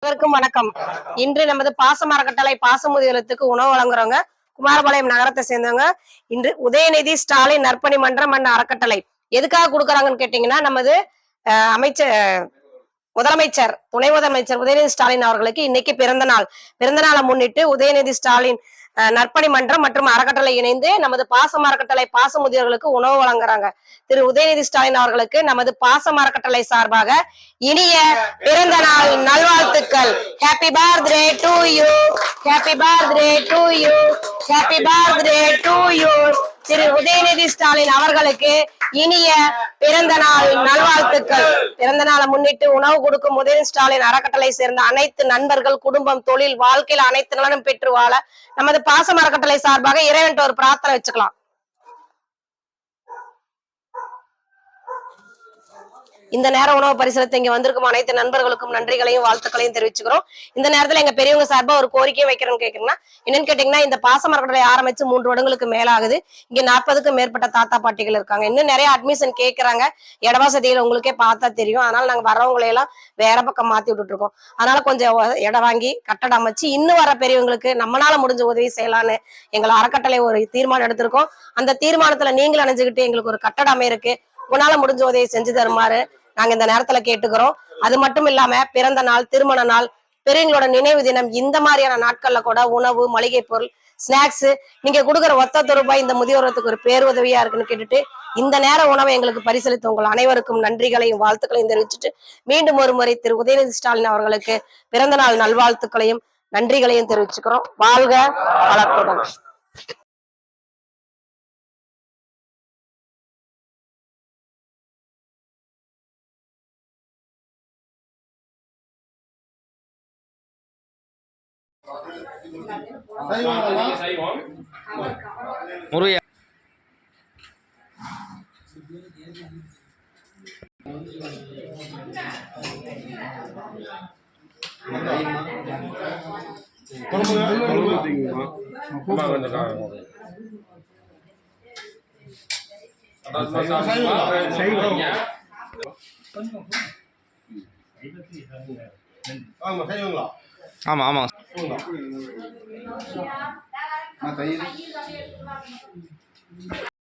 அனைவருக்கும் வணக்கம். இன்று நமது பாச அறக்கட்டளை பாசமுதியத்துக்கு உணவு வழங்குறவங்க குமாரபாளையம் நகரத்தை சேர்ந்தவங்க. இன்று உதயநிதி ஸ்டாலின் நற்பணி மன்றம் அண்ட் அறக்கட்டளை எதுக்காக கொடுக்குறாங்கன்னு கேட்டீங்கன்னா, நமது முதலமைச்சர் துணை முதலமைச்சர் உதயநிதி ஸ்டாலின் அவர்களுக்கு இன்னைக்கு பிறந்த நாளை முன்னிட்டு உதயநிதி ஸ்டாலின் நற்பணி மன்றம் மற்றும் அறக்கட்டளை இணைந்து நமது பாசம் அறக்கட்டளை பாசமுதியர்களுக்கு உணவு வழங்குறாங்க. திரு உதயநிதி ஸ்டாலின் அவர்களுக்கு நமது பாசம் அறக்கட்டளை சார்பாக இனிய பிறந்த நாள் நல்வாழ்த்துக்கள். Happy birthday to you, happy birthday to you, happy birthday to you. திரு உதயநிதி ஸ்டாலின் அவர்களுக்கு இனிய பிறந்த நாள் நல்வாழ்த்துக்கள். பிறந்த நாளை முன்னிட்டு உணவு கொடுக்கும் உதயநிதி ஸ்டாலின் அறக்கட்டளை சேர்ந்த அனைத்து நண்பர்கள், குடும்பம், தொழில், வாழ்க்கையில் அனைத்து நலனும் பெற்று வாழ நமது பாசம் அறக்கட்டளை சார்பாக இறைவன் ஒரு பிரார்த்தனை வச்சுக்கலாம். இந்த நேர உணவு பரிசலத்தை இங்க வந்திருக்கும் அனைத்து நண்பர்களுக்கும் நன்றிகளையும் வாழ்த்துக்களையும் தெரிவிச்சுக்கிறோம். இந்த நேரத்துல எங்க பெரியவங்க சார்பா ஒரு கோரிக்கையை வைக்கிறோம்னு கேக்குறீங்கன்னா, என்னன்னு கேட்டீங்கன்னா, இந்த பாச அறக்கட்டளை ஆரம்பிச்சு 3 வருடங்களுக்கு மேலாகுது. இங்க 40க்கும் மேற்பட்ட தாத்தா பாட்டிகள் இருக்காங்க. இன்னும் நிறைய அட்மிஷன் கேட்கறாங்க. இடவசதிகள் உங்களுக்கே பார்த்தா தெரியும். அதனால நாங்க வரவங்களை எல்லாம் வேற பக்கம் மாத்தி விட்டுட்டு இருக்கோம். அதனால கொஞ்சம் இடம் வாங்கி கட்டடம் அமைச்சு இன்னும் வர பெரியவங்களுக்கு நம்மளால முடிஞ்ச உதவி செய்யலான்னு எங்களை அறக்கட்டளை ஒரு தீர்மானம் எடுத்திருக்கோம். அந்த தீர்மானத்துல நீங்களும் அணைஞ்சுக்கிட்டு எங்களுக்கு ஒரு கட்டடம் அமைருக்கு உன்னால முடிஞ்ச உதவி செஞ்சு தருமாறு நாங்க இந்த நேரத்துல கேட்டுக்கிறோம். அது மட்டும் இல்லாம பிறந்த நாள், திருமண நாள், பெரியவங்களோட நினைவு தினம், இந்த மாதிரியான நாட்கள்ல கூட உணவு, மளிகை பொருள், ஸ்நாக்ஸ் நீங்க கொடுக்குற ₹1 இந்த முதியோரத்துக்கு ஒரு பேருதவியா இருக்குன்னு கேட்டுட்டு இந்த நேர உணவை எங்களுக்கு பரிசளித்த உங்கள் அனைவருக்கும் நன்றிகளையும் வாழ்த்துக்களையும் தெரிவிச்சுட்டு மீண்டும் ஒரு முறை திரு உதயநிதி ஸ்டாலின் அவர்களுக்கு பிறந்த நாள் நல்வாழ்த்துக்களையும் நன்றிகளையும் தெரிவிச்சுக்கிறோம். வாழ்க வளத்துடன். முருகா ஆமா ஆமா